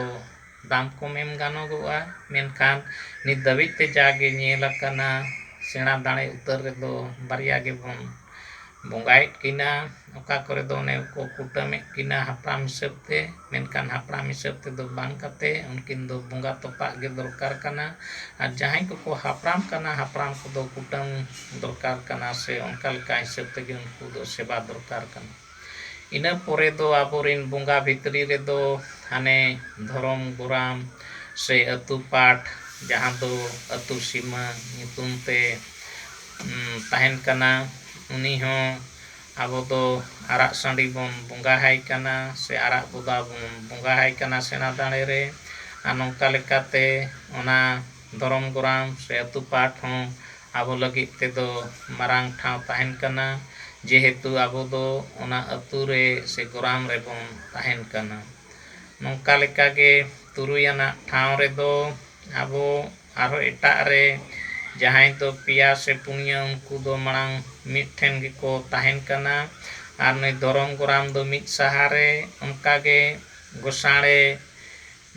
दाम को मेम गानोगुआ मेनखान नित दबित ते जागे नेला कना सेना दाणे उतर रे दो बारिया गे बोन बोंगाइट किना ओका करे दो ने को कुटमे किना हापराम हिसाब ते मेनखान हापराम हिसाब ते दो बांग काते उनकिन दो बोंगा तोपा गे दरकार कना आर जहां को हापराम कना हापराम को दो कुटम दरकार कना से उनका लेका हिसाब ते गे उनको दो सेवा दरकार कना ᱤᱱᱟᱹ ᱯᱚᱨᱮ ᱫᱚ ᱟᱵᱚᱨᱮᱱ ᱵᱚᱸᱜᱟ ᱵᱷᱤᱛᱨᱤ ᱨᱮᱫᱚ ᱦᱟᱱᱮ ᱫᱷᱚᱨᱚᱢ ᱜᱚᱨᱟᱢ ᱥᱮ ᱟᱹᱛᱩ ᱯᱟᱴ ᱡᱟᱦᱟᱸ ᱫᱚ ᱟᱹᱛᱩ ᱥᱤᱢᱟᱹ ᱧᱩᱛᱩᱢ ᱛᱮ ᱛᱟᱦᱮᱱ ᱠᱟᱱᱟ, ᱩᱱᱤ ᱦᱚᱸ ᱟᱵᱚ ᱫᱚ ᱟᱨᱟᱜ ᱥᱟᱺᱰᱤ ᱵᱚᱱ ᱵᱚᱸᱜᱟ ᱟᱭ ᱠᱟᱱᱟ ᱥᱮ ᱟᱨᱟᱜ ᱵᱚᱫᱟ ᱵᱚᱱ ᱵᱚᱸᱜᱟ ᱟᱭ ᱠᱟᱱᱟ ᱥᱮᱬᱟ ᱫᱟᱲᱮ ᱨᱮ᱾ ᱟᱨ ᱱᱚᱝᱠᱟ ᱞᱮᱠᱟᱛᱮ ᱚᱱᱟ ᱫᱷᱚᱨᱚᱢ ᱜᱚᱨᱟᱢ ᱥᱮ ᱟᱹᱛᱩ ᱯᱟᱴ ᱦᱚᱸ ᱟᱵᱚ ᱞᱟᱹᱜᱤᱫ ᱛᱮᱫᱚ ᱢᱟᱨᱟᱝ ᱴᱷᱟᱶ ᱛᱟᱦᱮᱱ ᱠᱟᱱᱟ, ᱡᱮᱦᱮᱛᱩ ᱟᱵᱚ ᱫᱚ ᱚᱱᱟ ᱟᱹᱛᱩ ᱨᱮ ᱥᱮ ᱜᱚᱨᱟᱢ ᱨᱮᱵᱚᱱ ᱛᱟᱦᱮᱱ ᱠᱟᱱᱟ᱾ ᱱᱚᱝᱠᱟ ᱞᱮᱠᱟᱜᱮ ᱛᱩᱨᱩᱭ ᱟᱱᱟᱜ ᱴᱷᱟᱶ ᱨᱮᱫᱚ ᱟᱵᱚ ᱟᱨᱦᱚᱸ ᱮᱴᱟᱜ ᱨᱮ ᱡᱟᱦᱟᱸᱭ ᱫᱚ ᱯᱮᱭᱟ ᱥᱮ ᱯᱩᱱᱭᱟᱹ ᱩᱱᱠᱩ ᱫᱚ ᱢᱟᱲᱟᱝ ᱢᱤᱫᱴᱷᱮᱱ ᱜᱮᱠᱚ ᱛᱟᱦᱮᱱ ᱠᱟᱱᱟ, ᱟᱨ ᱱᱩᱭ ᱫᱷᱚᱨᱚᱢ ᱜᱚᱨᱟᱢ ᱫᱚ ᱢᱤᱫ ᱥᱟᱦᱟᱨᱮ᱾ ᱚᱱᱠᱟᱜᱮ ᱜᱚᱸᱥᱟᱬᱮ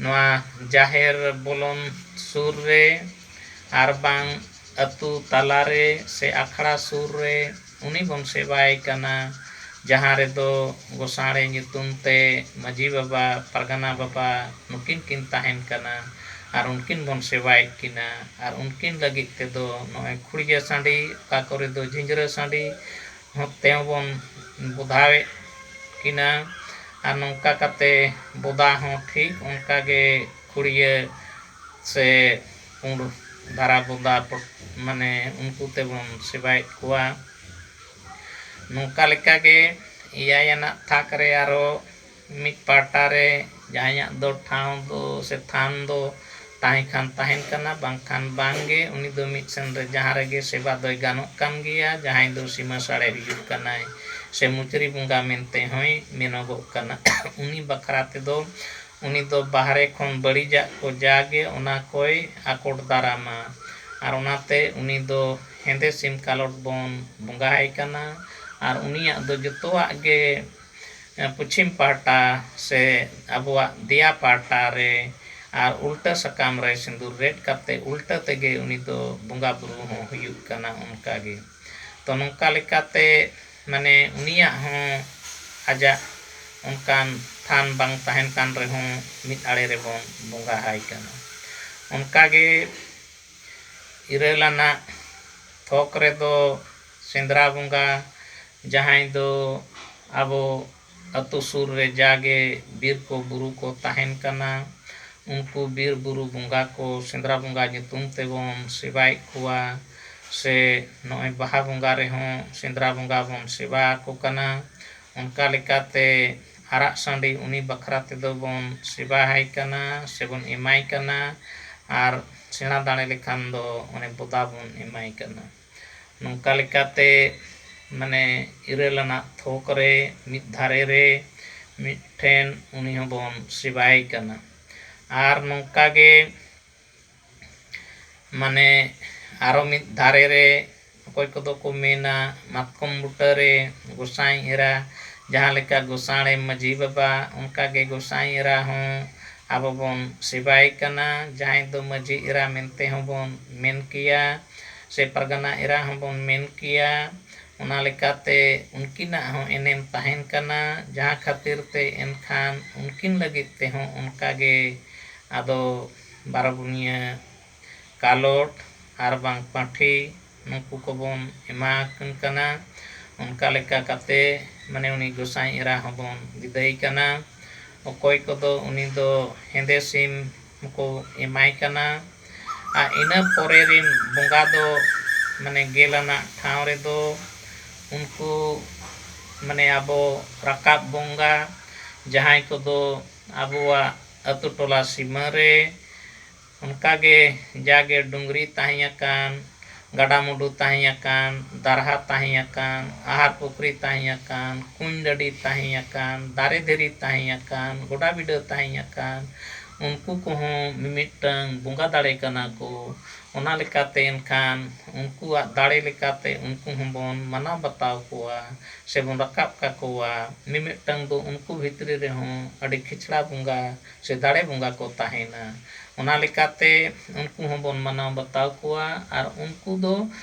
ᱱᱚᱣᱟ ᱡᱟᱦᱮᱨ ᱵᱚᱞᱚᱱ ᱥᱩᱨ ᱨᱮ ᱟᱨ ᱵᱟᱝ ᱟᱹᱛᱩ ᱛᱟᱞᱟᱨᱮ ᱥᱮ ᱟᱠᱷᱲᱟ ᱥᱩᱨ ᱨᱮ ᱩᱱᱤ ᱵᱚᱱ ᱥᱮᱵᱟᱭ ᱠᱟᱱᱟ, ᱡᱟᱦᱟᱸ ᱨᱮᱫᱚ ᱜᱚᱸᱥᱟᱬᱮ ᱧᱩᱛᱩᱢ ᱛᱮ ᱢᱟᱺᱡᱷᱤ ᱵᱟᱵᱟ, ᱯᱟᱨᱜᱟᱱᱟ ᱵᱟᱵᱟ ᱱᱩᱠᱤᱱ ᱠᱤᱱ ᱛᱟᱦᱮᱱ ᱠᱟᱱᱟ, ᱟᱨ ᱩᱱᱠᱤᱱ ᱵᱚᱱ ᱥᱮᱵᱟᱭᱮᱫ ᱠᱤᱱᱟ᱾ ᱟᱨ ᱩᱱᱠᱤᱱ ᱞᱟᱹᱜᱤᱫ ᱛᱮᱫᱚ ᱱᱚᱜᱼᱚᱭ ᱠᱷᱩᱲᱭᱟᱹ ᱥᱟᱺᱰᱤ, ᱚᱠᱟ ᱠᱚᱨᱮ ᱫᱚ ᱡᱷᱤᱸᱡᱽᱨᱟᱹ ᱥᱟᱺᱰᱤ ᱛᱮᱦᱚᱸ ᱵᱚn ᱵᱚᱫᱟᱣᱮᱫ ᱠᱤᱱᱟ᱾ ᱟᱨ ᱱᱚᱝᱠᱟ ᱠᱟᱛᱮ ᱵᱚᱫᱟ ᱦᱚᱸ ᱴᱷᱤᱠ ᱚᱱᱠᱟᱜᱮ ᱠᱷᱩᱲᱭᱟᱹ ᱥᱮ ᱯᱩᱸᱰ ᱫᱷᱟᱨᱟ ᱵᱚᱫᱟ ᱢᱟᱱᱮ ᱩᱱᱠᱩ ᱛᱮᱵᱚᱱ ᱥᱮᱵᱟᱭᱮᱫ ᱠᱚᱣᱟ᱾ ᱱᱚᱝᱠᱟ ᱞᱮᱠᱟᱜᱮ ᱗ ᱟᱱᱟᱜ ᱛᱷᱟᱠ ᱨᱮ ᱟᱨᱚ ᱢᱤᱫ ᱯᱟᱦᱴᱟ ᱨᱮ ᱡᱟᱦᱟᱸᱭᱟᱜ ᱫᱚ ᱴᱷᱟᱶ ᱫᱚ ᱥᱮ ᱛᱷᱟᱱ ᱫᱚ ᱛᱟᱦᱮᱸ ᱠᱷᱟᱱ ᱛᱟᱦᱮᱱ ᱠᱟᱱᱟ, ᱵᱟᱝᱠᱷᱟᱱ ᱵᱟᱝᱜᱮ, ᱩᱱᱤ ᱫᱚ ᱢᱤᱫ ᱥᱮᱱ ᱨᱮ ᱡᱟᱦᱟᱸ ᱨᱮᱜᱮ ᱥᱮᱵᱟ ᱫᱚᱭ ᱜᱟᱱᱚᱜ ᱠᱟᱱ ᱜᱮᱭᱟ᱾ ᱡᱟᱦᱟᱸᱭ ᱫᱚ ᱥᱤᱢᱟᱹ ᱥᱟᱲᱮ ᱦᱩᱭᱩᱜ ᱠᱟᱱᱟᱭ ᱥᱮ ᱢᱩᱪᱨᱤ ᱵᱚᱸᱜᱟ ᱢᱮᱱᱛᱮ ᱦᱚᱸᱭ ᱢᱮᱱᱚᱜᱚᱜ ᱠᱟᱱᱟ, ᱩᱱᱤ ᱵᱟᱠᱷᱨᱟ ᱛᱮᱫᱚ ᱩᱱᱤ ᱫᱚ ᱵᱟᱦᱨᱮ ᱠᱷᱚᱱ ᱵᱟᱹᱲᱤᱡᱟᱜ ᱠᱚ ᱡᱟᱜᱮ ᱚᱱᱟ ᱠᱚᱭ ᱟᱠᱚᱴ ᱫᱟᱨᱟᱢᱟ᱾ ᱟᱨ ᱚᱱᱟᱛᱮ ᱩᱱᱤ ᱫᱚ ᱦᱮᱸᱫᱮ ᱥᱤᱢ ᱠᱟᱞᱚᱴ ᱵᱚᱱ ᱵᱚᱸᱜᱟ ᱟᱭ ᱠᱟᱱᱟ, ᱟᱨ ᱩᱱᱤᱭᱟᱜ ᱫᱚ ᱡᱚᱛᱚᱣᱟᱜ ᱜᱮ ᱯᱚᱪᱷᱤᱢ ᱯᱟᱦᱴᱟ ᱥᱮ ᱟᱵᱚᱣᱟᱜ ᱫᱮᱭᱟ ᱯᱟᱦᱴᱟ ᱨᱮ ᱟᱨ ᱩᱞᱴᱟᱹ ᱥᱟᱠᱟᱢ ᱨᱮ ᱥᱤᱸᱫᱩᱨ ᱨᱮᱫ ᱠᱟᱛᱮ ᱩᱞᱴᱟᱹ ᱛᱮᱜᱮ ᱩᱱᱤ ᱫᱚ ᱵᱚᱸᱜᱟ ᱵᱩᱨᱩ ᱦᱚᱸ ᱦᱩᱭᱩᱜ ᱠᱟᱱᱟ ᱚᱱᱠᱟᱜᱮ᱾ ᱛᱚ ᱱᱚᱝᱠᱟ ᱞᱮᱠᱟᱛᱮ ᱢᱟᱱᱮ ᱩᱱᱤᱭᱟᱜ ᱦᱚᱸ ᱟᱡᱟᱜ ᱚᱱᱠᱟᱱ ᱛᱷᱟᱱ ᱵᱟᱝ ᱛᱟᱦᱮᱱ ᱠᱟᱱ ᱨᱮᱦᱚᱸ ᱢᱤᱫ ᱟᱲᱮ ᱨᱮᱵᱚᱱ ᱵᱚᱸᱜᱟ ᱟᱭ ᱠᱟᱱᱟ᱾ ᱚᱱᱠᱟᱜᱮ 9 ᱟᱱᱟᱜ ᱛᱷᱚᱠ ᱨᱮᱫᱚ ᱥᱮᱸᱫᱽᱨᱟ ᱵᱚᱸᱜᱟ, ᱡᱟᱦᱟᱸᱭ ᱫᱚ ᱟᱵᱚ ᱟᱹᱛᱩ ᱥᱩᱨ ᱨᱮ ᱡᱟᱜᱮ ᱵᱤᱨ ᱠᱚ ᱵᱩᱨᱩ ko ᱛᱟᱦᱮᱱ ᱠᱟᱱᱟ, ᱩᱱᱠᱩ ᱵᱤᱨ ᱵᱩᱨᱩ ᱵᱚᱸᱜᱟ ko ᱥᱮᱸᱫᱽᱨᱟ ᱵᱚᱸᱜᱟ ᱧᱩᱛᱩᱢ ᱛᱮᱵᱚn ᱥᱮᱵᱟᱭᱮᱫ ᱠᱚᱣᱟ, ᱥᱮ ᱱᱚᱜᱼᱚᱭ ᱵᱟᱦᱟ ᱵᱚᱸᱜᱟ ᱨᱮᱦᱚᱸ ᱥᱮᱸᱫᱽᱨᱟ ᱵᱚᱸᱜᱟ ᱵᱚᱱ ᱥᱮᱵᱟ ᱟᱠᱚ ᱠᱟᱱᱟ᱾ ᱚᱱᱠᱟ ᱞᱮᱠᱟᱛᱮ ᱟᱨᱟᱜ ᱥᱟᱺᱰᱤ ᱩᱱᱤ ᱵᱟᱠᱷᱨᱟ ᱛᱮᱫᱚ ᱵᱚᱱ ᱥᱮᱵᱟ ᱟᱭ ᱠᱟᱱᱟ ᱥᱮᱵᱚᱱ ᱮᱢᱟᱭ ᱠᱟᱱᱟ, ᱟᱨ ᱥᱮᱬᱟ ᱫᱟᱲᱮ ᱞᱮᱠᱷᱟᱱ ᱫᱚ ᱚᱱᱮ ᱵᱚᱫᱟ ᱵᱚᱱ ᱮᱢᱟᱭ ᱠᱟᱱᱟ᱾ ᱱᱚᱝᱠᱟ ᱞᱮᱠᱟᱛᱮ ᱢᱟᱱᱮ 9 ᱟᱱᱟᱜ ᱛᱷᱚᱠ ᱨᱮ ᱢᱤᱫ ᱫᱷᱟᱨᱮ ᱨᱮ ᱢᱤᱫᱴᱷᱮᱱ ᱩᱱᱤ ᱦᱚᱸᱵᱚᱱ ᱥᱮᱵᱟᱭ ᱠᱟᱱᱟ᱾ ᱟᱨ ᱱᱚᱝᱠᱟᱜᱮ ᱢᱟᱱᱮ ᱟᱨᱚ ᱢᱤᱫ ᱫᱷᱟᱨᱮ ᱨᱮ ᱚᱠᱚᱭ ᱠᱚᱫᱚ ᱠᱚ ᱢᱮᱱᱟ ᱢᱟᱛᱠᱚᱢ ᱵᱩᱴᱟᱹᱨᱮ ᱜᱚᱸᱥᱟᱭ ᱮᱨᱟ, ᱡᱟᱦᱟᱸ ᱞᱮᱠᱟ ᱜᱚᱸᱥᱟᱬᱮ ᱢᱟᱺᱡᱷᱤ ᱵᱟᱵᱟ ᱚᱱᱠᱟᱜᱮ ᱜᱚᱸᱥᱟᱭ ᱮᱨᱟ ᱦᱚᱸ ᱟᱵᱚ ᱵᱚᱱ ᱥᱮᱵᱟᱭ ᱠᱟᱱᱟ, ᱡᱟᱦᱟᱸᱭ ᱫᱚ ᱢᱟᱺᱡᱷᱤ ᱮᱨᱟ ᱢᱮᱱᱛᱮ ᱦᱚᱸᱵᱚn ᱢᱮᱱ ᱠᱮᱭᱟ ᱥᱮ ᱯᱟᱨᱜᱟᱱᱟ ᱮᱨᱟ ᱦᱚᱸᱵᱚᱱ ᱢᱮᱱ ᱠᱮᱭᱟ᱾ ᱚᱱᱟ ᱞᱮᱠᱟᱛᱮ ᱩᱱᱠᱤᱱᱟᱜ ᱦᱚᱸ ᱮᱱᱮᱢ ᱛᱟᱦᱮᱱ ᱠᱟᱱᱟ, ᱡᱟᱦᱟᱸ ᱠᱷᱟᱹᱛᱤᱨ ᱛᱮ ᱮᱱᱠᱷᱟᱱ ᱩᱱᱠᱤᱱ ᱞᱟᱹᱜᱤᱫ ᱛᱮᱦᱚᱸ ᱚᱱᱠᱟᱜᱮ ᱟᱫᱚ ᱵᱟᱨᱚᱵᱩᱱᱤᱭᱟᱹ ᱠᱟᱞᱚᱴ ᱟᱨ ᱵᱟᱝ ᱯᱟᱹᱴᱷᱤ ᱱᱩᱠᱩ ᱠᱚᱵᱚᱱ ᱮᱢᱟᱠᱤᱱ ᱠᱟᱱᱟ᱾ ᱚᱱᱠᱟ ᱞᱮᱠᱟ ᱠᱟᱛᱮ ᱢᱟᱱᱮ ᱩᱱᱤ ᱜᱚᱸᱥᱟᱭ ᱮᱨᱟ ᱦᱚᱸᱵᱚᱱ ᱵᱤᱫᱟᱹᱭ ᱠᱟᱱᱟ᱾ ᱚᱠᱚᱭ ᱠᱚᱫᱚ ᱩᱱᱤ ᱫᱚ ᱦᱮᱸᱫᱮ ᱥᱤᱢ ᱠᱚ ᱮᱢᱟᱭ ᱠᱟᱱᱟ᱾ ᱟᱨ ᱤᱱᱟᱹ ᱯᱚᱨᱮ ᱨᱤᱱ ᱵᱚᱸᱜᱟ ᱫᱚ ᱢᱟᱱᱮ 10 ᱟᱱᱟᱜ ᱴᱷᱟᱶ ᱨᱮᱫᱚ ᱩᱱᱠᱩ ᱢᱟᱱᱮ ᱟᱵᱚ ᱨᱟᱠᱟᱵ ᱵᱚᱸᱜᱟ, ᱡᱟᱦᱟᱸᱭ ᱠᱚᱫᱚ ᱟᱵᱚᱣᱟᱜ ᱟᱹᱛᱩ ᱴᱚᱞᱟ ᱥᱤᱢᱟᱹ ᱨᱮ ᱚᱱᱠᱟᱜᱮ ᱡᱟᱜᱮ ᱰᱩᱝᱨᱤ ᱛᱟᱦᱮᱸ ᱟᱠᱟᱱ, ᱜᱟᱰᱟᱼᱢᱩᱰᱩ ᱛᱟᱦᱮᱸ ᱟᱠᱟᱱ, ᱫᱟᱨᱦᱟ ᱛᱟᱦᱮᱸ ᱟᱠᱟᱱ, ᱟᱦᱟᱨ ᱯᱩᱠᱷᱨᱤ ᱛᱟᱦᱮᱸ ᱟᱠᱟᱱ, ᱠᱩᱧ ᱰᱟᱹᱰᱤ ᱛᱟᱦᱮᱸ ᱟᱠᱟᱱ, ᱫᱟᱨᱮ ᱫᱷᱤᱨᱤ ᱛᱟᱦᱮᱸ ᱟᱠᱟᱱ, ᱜᱚᱰᱟ ᱵᱤᱰᱟᱹ ᱛᱟᱦᱮᱸ ᱟᱠᱟᱱ, ᱩᱱᱠᱩ ᱠᱚᱦᱚᱸ ᱢᱤᱢᱤᱫᱴᱟᱝ ᱵᱚᱸᱜᱟ ᱫᱟᱲᱮ ᱠᱟᱱᱟ ᱠᱚ᱾ ᱚᱱᱟ ᱞᱮᱠᱟᱛᱮ ᱮᱱᱠᱷᱟᱱ ᱩᱱᱠᱩᱣᱟᱜ ᱫᱟᱲᱮ ᱞᱮᱠᱟᱛᱮ ᱩᱱᱠᱩ ᱦᱚᱸᱵᱚᱱ ᱢᱟᱱᱟᱣ ᱵᱟᱛᱟᱣ ᱠᱚᱣᱟ ᱥᱮᱵᱚᱱ ᱨᱟᱠᱟᱵ ᱠᱟᱠᱚᱣᱟ᱾ ᱢᱤᱢᱤᱫᱴᱟᱝ ᱫᱚ ᱩᱱᱠᱩ ᱵᱷᱤᱛᱨᱤ ᱨᱮᱦᱚᱸ ᱟᱹᱰᱤ ᱠᱷᱤᱪᱲᱟ ᱵᱚᱸᱜᱟ ᱥᱮ ᱫᱟᱲᱮ ᱵᱚᱸᱜᱟ ᱠᱚ ᱛᱟᱦᱮᱱᱟ᱾ ᱚᱱᱟ ᱞᱮᱠᱟᱛᱮ ᱩᱱᱠᱩ ᱦᱚᱸᱵᱚᱱ ᱢᱟᱱᱟᱣ ᱵᱟᱛᱟᱣ ᱠᱚᱣᱟ, ᱟᱨ ᱩᱱᱠᱩ ᱫᱚ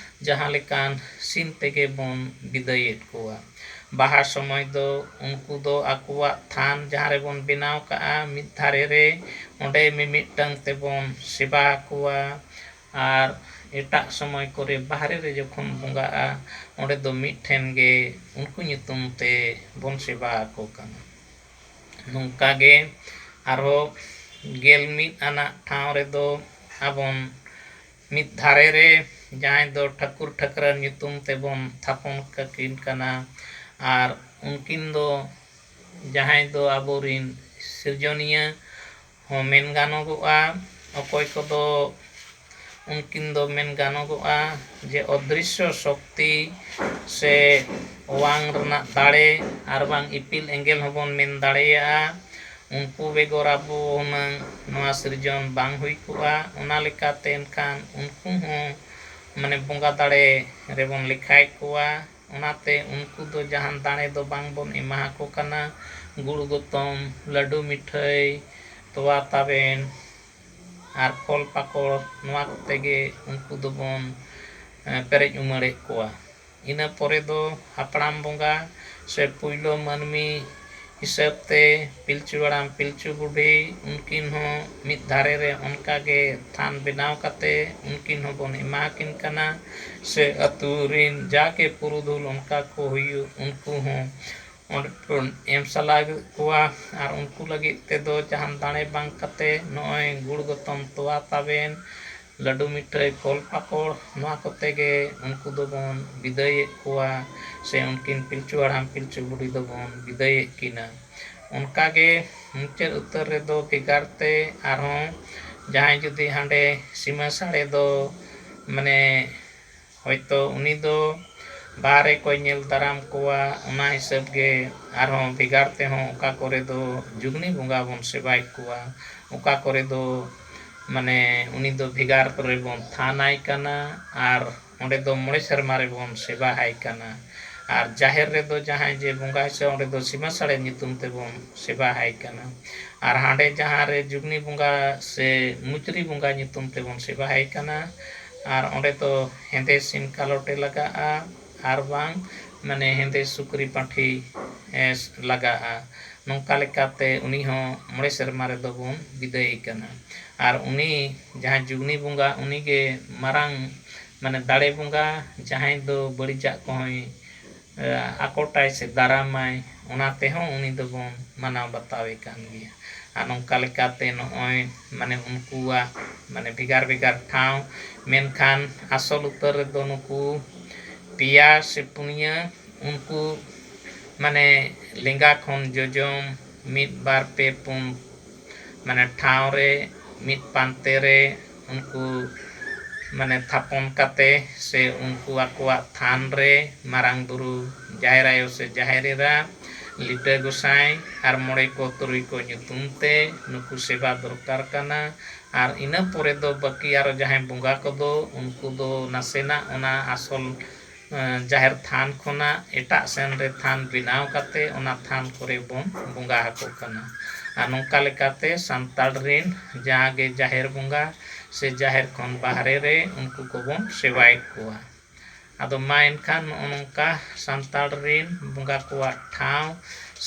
ᱡᱟᱦᱟᱸ ᱞᱮᱠᱟᱱ ᱥᱤᱢ ᱛᱮᱜᱮ ᱵᱚᱱ ᱵᱤᱫᱟᱹᱭᱮᱫ ᱠᱚᱣᱟ᱾ ᱵᱟᱦᱟ ᱥᱚᱢᱚᱭ ᱫᱚ ᱩᱱᱠᱩ ᱫᱚ ᱟᱠᱚᱣᱟᱜ ᱛᱷᱟᱱ ᱡᱟᱦᱟᱸ ᱨᱮᱵᱚᱱ ᱵᱮᱱᱟᱣ ᱠᱟᱜᱼᱟ ᱢᱤᱫ ᱫᱷᱟᱨᱮ ᱨᱮ, ᱚᱸᱰᱮ ᱢᱤᱢᱤᱫᱴᱟᱝ ᱛᱮᱵᱚᱱ ᱥᱮᱵᱟ ᱟᱠᱚᱣᱟ᱾ ᱟᱨ ᱮᱴᱟᱜ ᱥᱚᱢᱚᱭ ᱠᱚᱨᱮ ᱵᱟᱦᱨᱮ ᱨᱮ ᱡᱚᱠᱷᱚᱱ ᱵᱚᱸᱜᱟᱜᱼᱟ ᱚᱸᱰᱮ ᱫᱚ ᱢᱤᱫᱴᱷᱮᱱ ᱜᱮ ᱩᱱᱠᱩ ᱧᱩᱛᱩᱢ ᱛᱮ ᱵᱚᱱ ᱥᱮᱵᱟ ᱟᱠᱚ ᱠᱟᱱᱟ᱾ ᱱᱚᱝᱠᱟ ᱜᱮ ᱟᱨᱦᱚᱸ 11 ᱟᱱᱟᱜ ᱴᱷᱟᱶ ᱨᱮᱫᱚ ᱟᱵᱚᱱ ᱢᱤᱫ ᱫᱷᱟᱨᱮ ᱨᱮ ᱡᱟᱦᱟᱸᱭ ᱫᱚ ᱴᱷᱟᱹᱠᱩᱨ ᱴᱷᱟᱹᱠᱨᱟᱹᱱ ᱧᱩᱛᱩᱢ ᱛᱮᱵᱚᱱ ᱛᱷᱟᱯᱚᱱ ᱠᱟᱠᱤᱱ ᱠᱟᱱᱟ ᱟᱨ ᱩᱱᱠᱤᱱ ᱫᱚ ᱡᱟᱦᱟᱸᱭ ᱫᱚ ᱟᱵᱚᱨᱤᱱ ᱥᱤᱨᱡᱚᱱᱤᱭᱟᱹ ᱦᱚᱸ ᱢᱮᱱ ᱜᱟᱱᱚᱜᱚᱜᱼᱟ, ᱚᱠᱚᱭ ᱠᱚᱫᱚ ᱩᱱᱠᱤᱱ ᱫᱚ ᱢᱮᱱ ᱜᱟᱱᱚᱜᱚᱜᱼᱟ ᱡᱮ ᱚᱫᱨᱤᱥᱥᱚ ᱥᱚᱠᱛᱤ ᱥᱮ ᱚᱣᱟᱝ ᱨᱮᱱᱟᱜ ᱫᱟᱲᱮ ᱟᱨ ᱵᱟᱝ ᱤᱯᱤᱞ ᱮᱸᱜᱮᱞ ᱦᱚᱸᱵᱚᱱ ᱢᱮᱱ ᱫᱟᱲᱮᱭᱟᱜᱼᱟ᱾ ᱩᱱᱠᱩ ᱵᱮᱜᱚᱨ ᱟᱵᱚ ᱦᱩᱱᱟᱹᱝ ᱱᱚᱣᱟ ᱥᱤᱨᱡᱚᱱ ᱵᱟᱝ ᱦᱩᱭ ᱠᱚᱜᱼᱟ᱾ ᱚᱱᱟ ᱞᱮᱠᱟᱛᱮ ᱮᱱᱠᱷᱟᱱ ᱩᱱᱠᱩ ᱦᱚᱸ ᱢᱟᱱᱮ ᱵᱚᱸᱜᱟ ᱫᱟᱲᱮ ᱨᱮᱵᱚᱱ ᱞᱮᱠᱷᱟᱭᱮᱫ ᱠᱚᱣᱟ᱾ ᱚᱱᱟᱛᱮ uनको ᱫᱚ ᱡᱟᱦᱟᱱ ᱫᱟᱲᱮ ᱫᱚ ᱵᱟᱝᱵᱚᱱ ᱮᱢᱟ ᱟᱠᱚ ᱠᱟᱱᱟ᱾ ᱜᱩᱲ ᱜᱚᱛᱚᱢ, ᱞᱟᱹᱰᱩ ᱢᱤᱴᱷᱟᱹᱭ, ᱛᱚᱣᱟ ᱛᱟᱵᱮᱱ ᱟᱨ ᱯᱷᱚᱞ ᱯᱟᱠᱚᱲ ᱱᱚᱣᱟ ᱠᱚᱛᱮ ᱜᱮ ᱩᱱᱠᱩ ᱫᱚᱵᱚᱱ ᱯᱮᱨᱮᱡ ᱩᱢᱟᱹᱲᱮᱫ ᱠᱚᱣᱟ᱾ ᱤᱱᱟᱹ ᱯᱚᱨᱮ ᱫᱚ ᱦᱟᱯᱲᱟᱢ ᱵᱚᱸᱜᱟ ᱥᱮ ᱯᱳᱭᱞᱳ ᱢᱟᱹᱱᱢᱤ ᱦᱤᱥᱟᱹᱵ ᱛᱮ ᱯᱤᱞᱪᱩ ᱦᱟᱲᱟᱢ ᱯᱤᱞᱪᱩ ᱵᱩᱰᱷᱤ ᱩᱱᱠᱤᱱ ᱦᱚᱸ ᱢᱤᱫ ᱫᱷᱟᱨᱮ ᱨᱮ ᱚᱱᱠᱟᱜᱮ ᱛᱷᱟᱱ ᱵᱮᱱᱟᱣ ᱠᱟᱛᱮ ᱩᱱᱠᱤᱱ ᱦᱚᱸᱵᱚᱱ ᱮᱢᱟᱠᱤᱱ ᱠᱟᱱᱟ᱾ ᱥᱮ ᱟᱛᱳ ᱨᱮᱱ ᱡᱟᱜᱮ ᱯᱩᱨᱩᱫᱷᱩᱞ ᱚᱱᱠᱟ ᱠᱚ ᱦᱩᱭᱩᱜ ᱩᱱᱠᱩ ᱦᱚᱸ ᱚᱸᱰᱮ ᱵᱚᱱ ᱮᱢ ᱥᱟᱞᱟᱜ ᱠᱚᱣᱟ᱾ ᱟᱨ ᱩᱱᱠᱩ ᱞᱟᱹᱜᱤᱫ ᱛᱮᱫᱚ ᱡᱟᱦᱟᱱ ᱫᱟᱲᱮ ᱵᱟᱝ ᱠᱟᱛᱮ ᱱᱚᱜᱼᱚᱭ ᱜᱩᱲ ᱜᱚᱛᱚᱢ, ᱛᱚᱣᱟ ᱛᱟᱵᱮᱱ, ᱞᱟᱹᱰᱩ ᱢᱤᱴᱷᱟᱹᱭ, ᱯᱷᱚᱞ ᱯᱟᱠᱚᱲ ᱱᱚᱣᱟ ᱠᱚᱛᱮ ᱜᱮ ᱩᱱᱠᱩ ᱫᱚᱵᱚᱱ ᱵᱤᱫᱟᱹᱭᱮᱫ ᱠᱚᱣᱟ ᱥᱮ ᱩᱱᱠᱤᱱ ᱯᱤᱞᱪᱩ ᱦᱟᱲᱟᱢ ᱯᱤᱞᱪᱩ ᱵᱩᱰᱷᱤ ᱫᱚᱵᱚᱱ ᱵᱤᱫᱟᱹᱭᱮᱫ ᱠᱤᱱᱟ᱾ ᱚᱱᱠᱟᱜᱮ ᱢᱩᱪᱟᱹᱫ ᱩᱛᱟᱹᱨ ᱨᱮᱫᱚ ᱵᱷᱮᱜᱟᱨ ᱛᱮ ᱟᱨᱦᱚᱸ ᱡᱟᱦᱟᱸᱭ ᱡᱩᱫᱤ ᱦᱟᱸᱰᱮ ᱥᱤᱢᱟᱹ ᱥᱟᱲᱮ ᱫᱚ ᱢᱟᱱᱮ ᱦᱚᱭᱛᱳ ᱩᱱᱤ ᱫᱚ ᱵᱟᱦᱨᱮ ᱠᱚᱭ ᱧᱮᱞ ᱫᱟᱨᱟᱢ ᱠᱚᱣᱟ, ᱚᱱᱟ ᱦᱤᱥᱟᱹᱵ ᱜᱮ ᱟᱨᱦᱚᱸ ᱵᱷᱮᱜᱟᱨ ᱛᱮᱦᱚᱸ ᱚᱠᱟ ᱠᱚᱨᱮ ᱫᱚ ᱡᱩᱜᱽᱱᱤ ᱵᱚᱸᱜᱟ ᱵᱚᱱ ᱥᱮᱵᱟᱭᱮᱫ ᱠᱚᱣᱟ, ᱚᱠᱟ ᱠᱚᱨᱮ ᱫᱚ ᱢᱟᱱᱮ ᱩᱱᱤ ᱫᱚ ᱵᱷᱮᱜᱟᱨ ᱠᱚᱨᱮ ᱵᱚᱱ ᱛᱷᱟᱱᱟᱭ ᱠᱟᱱᱟ ᱟᱨ ᱚᱸᱰᱮ ᱫᱚ 5 ᱥᱮᱨᱢᱟ ᱨᱮᱵᱚn ᱥᱮᱵᱟ ᱟᱭ ᱠᱟᱱᱟ᱾ ᱟᱨ ᱡᱟᱦᱮᱨ ᱨᱮᱫᱚ ᱡᱟᱦᱟᱸᱭ ᱡᱮ ᱵᱚᱸᱜᱟᱭ ᱥᱮ ᱚᱸᱰᱮ ᱫᱚ ᱥᱤᱢᱟᱹ ᱥᱟᱲᱮ ᱧᱩᱛᱩᱢ ᱛᱮᱵᱚn ᱥᱮᱵᱟ ᱟᱭ ᱠᱟᱱᱟ᱾ ᱟᱨ ᱦᱟᱸᱰᱮ ᱡᱟᱦᱟᱸ ᱨᱮ ᱡᱩᱜᱽᱱᱤ ᱵᱚᱸᱜᱟ ᱥᱮ ᱢᱩᱪᱨᱤ ᱵᱚᱸᱜᱟ ᱧᱩᱛᱩᱢ ᱛᱮᱵᱚᱱ ᱥᱮᱵᱟ ᱟᱭ ᱠᱟᱱᱟ᱾ ᱟᱨ ᱚᱸᱰᱮ ᱫᱚ ᱦᱮᱸᱫᱮ ᱥᱤᱢ ᱠᱟᱞᱚᱴᱮ ᱞᱟᱜᱟᱜᱼᱟ ᱟᱨ ᱵᱟᱝ ᱢᱟᱱᱮ ᱦᱮᱸᱫᱮ ᱥᱩᱠᱨᱤ ᱯᱟᱹᱴᱷᱤ ᱞᱟᱜᱟᱜᱼᱟ᱾ ᱱᱚᱝᱠᱟ ᱞᱮᱠᱟᱛᱮ ᱩᱱᱤ ᱦᱚᱸ 5 ᱥᱮᱨᱢᱟ ᱨᱮᱫᱚ ᱵᱚᱱ ᱵᱤᱫᱟᱹᱭᱮ ᱠᱟᱱᱟ᱾ ᱟᱨ ᱩᱱᱤ ᱡᱟᱦᱟᱸ ᱡᱩᱜᱽᱱᱤ ᱵᱚᱸᱜᱟ ᱩᱱᱤᱜᱮ ᱢᱟᱨᱟᱝ ᱢᱟᱱᱮ ᱫᱟᱲᱮ ᱵᱚᱸᱜᱟ, ᱡᱟᱦᱟᱸᱭ ᱫᱚ ᱵᱟᱹᱲᱤᱡᱟᱜ ᱠᱚᱦᱚᱸᱭ ᱟᱠᱚᱴᱟᱭ ᱥᱮ ᱫᱟᱨᱟᱢᱟᱭ, ᱚᱱᱟ ᱛᱮᱦᱚᱸ ᱩᱱᱤ ᱫᱚᱵᱚᱱ ᱢᱟᱱᱟᱣ ᱵᱟᱛᱟᱣᱮ ᱠᱟᱱ ᱜᱮᱭᱟ᱾ ᱟᱨ ᱱᱚᱝᱠᱟ ᱞᱮᱠᱟᱛᱮ ᱱᱚᱜᱼᱚᱭ ᱢᱟᱱᱮ ᱩᱱᱠᱩᱣᱟᱜ ᱢᱟᱱᱮ ᱵᱷᱮᱜᱟᱨ ᱵᱷᱮᱜᱟᱨ ᱴᱷᱟᱶ, ᱢᱮᱱᱠᱷᱟᱱ ᱟᱥᱚᱞ ᱩᱛᱟᱹᱨ ᱨᱮᱫᱚ ᱱᱩᱠᱩ 2 ᱥᱮ 4 ᱩᱱᱠᱩ ᱢᱟᱱᱮ ᱞᱮᱸᱜᱟ ᱠᱷᱚᱱ ᱡᱚᱡᱚᱢ 1, 2, 3, 4 ᱢᱟᱱᱮ ᱴᱷᱟᱶ ᱨᱮ ᱢᱤᱫ ᱯᱟᱱᱛᱮ ᱨᱮ ᱩᱱᱠᱩ ᱢᱟᱱᱮ ᱛᱷᱟᱯᱚᱱ ᱠᱟᱛᱮ ᱥᱮ ᱩᱱᱠᱩ ᱟᱠᱚᱣᱟᱜ ᱛᱷᱟᱱ ᱨᱮ ᱢᱟᱨᱟᱝ ᱵᱩᱨᱩ, ᱡᱟᱦᱮᱨ ᱟᱭᱳ ᱥᱮ ᱡᱟᱦᱮᱨ ᱮᱨᱟ, ᱞᱤᱴᱟᱹ ᱜᱚᱸᱥᱟᱭ ᱟᱨ 5 ᱠᱚ 3 ᱠᱚ ᱧᱩᱛᱩᱢ te ᱱᱩᱠᱩ ᱥᱮᱵᱟ ᱫᱚᱨᱠᱟর ᱠᱟᱱᱟ᱾ ᱟᱨ ᱤᱱᱟᱹ ᱯᱚᱨᱮ ᱫᱚ ᱵᱟᱹᱠᱤ ᱟᱨᱚ ᱡᱟᱦᱟᱸᱭ ᱵᱚᱸᱜᱟ ᱠᱚᱫᱚ ᱩᱱᱠᱩ ᱫᱚ ᱱᱟᱥᱮᱱᱟᱜ ᱚᱱᱟ ᱟᱥᱚᱞ ᱡᱟᱦᱮᱨ ᱛᱷᱟᱱ ᱠᱷᱚᱱᱟᱜ ᱮᱴᱟᱜ ᱥᱮᱱ ᱨᱮ ᱛᱷᱟᱱ ᱵᱮᱱᱟᱣ ᱠᱟᱛᱮ ᱚᱱᱟ ᱛᱷᱟᱱ ᱠᱚᱨᱮ ᱵᱚᱱ ᱵᱚᱸᱜᱟ ᱟᱠᱚ ᱠᱟᱱᱟ᱾ ᱟᱨ ᱱᱚᱝᱠᱟ ᱞᱮᱠᱟᱛᱮ ᱥᱟᱱᱛᱟᱲ ᱨᱮᱱ ᱡᱟᱦᱟᱸ ᱜᱮ ᱡᱟᱦᱮᱨ ᱵᱚᱸᱜᱟ ᱥᱮ ᱡᱟᱦᱮᱨ ᱠᱷᱚᱱ ᱵᱟᱦᱨᱮ ᱨᱮ ᱩᱱᱠᱩ ᱠᱚᱵᱚᱱ ᱥᱮᱵᱟᱭᱮᱫ ᱠᱚᱣᱟ᱾ ᱟᱫᱚ ᱢᱟ ᱮᱱᱠᱷᱟᱱ ᱱᱚᱜᱼᱚ ᱱᱚᱝᱠᱟ ᱥᱟᱱᱛᱟᱲ ᱨᱮᱱ ᱵᱚᱸᱜᱟ ᱠᱚᱣᱟᱜ ᱴᱷᱟᱶ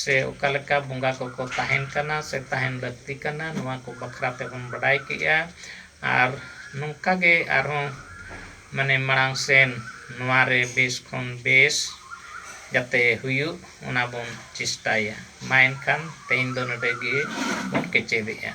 ᱥᱮ ᱚᱠᱟ ᱞᱮᱠᱟ ᱵᱚᱸᱜᱟ ᱠᱚᱠᱚ ᱛᱟᱦᱮᱱ ᱠᱟᱱᱟ ᱥᱮ ᱛᱟᱦᱮᱱ ᱞᱟᱹᱠᱛᱤ ᱠᱟᱱᱟ, ᱱᱚᱣᱟ ᱠᱚ ᱵᱟᱠᱷᱨᱟ ᱛᱮᱵᱚᱱ ᱵᱟᱰᱟᱭ ᱠᱮᱜᱼᱟ᱾ ᱟᱨ ᱱᱚᱝᱠᱟ ᱜᱮ ᱟᱨᱦᱚᱸ ᱢᱟᱱᱮ ᱢᱟᱲᱟᱝ ᱥᱮᱱ ᱱᱚᱣᱟ ᱨᱮ ᱵᱮᱥ ᱠᱷᱚᱱ ᱵᱮᱥ ᱡᱟᱛᱮ ᱦᱩᱭᱩᱜ ᱚᱱᱟ ᱵᱚᱱ ᱪᱮᱥᱴᱟᱭᱟ᱾ ᱢᱟ ᱮᱱᱠᱷᱟᱱ ᱛᱮᱦᱮᱧ ᱫᱚ ᱱᱚᱰᱮ ᱜᱮ ᱵᱚᱱ ᱠᱮᱪᱮᱫᱮᱜᱼᱟ᱾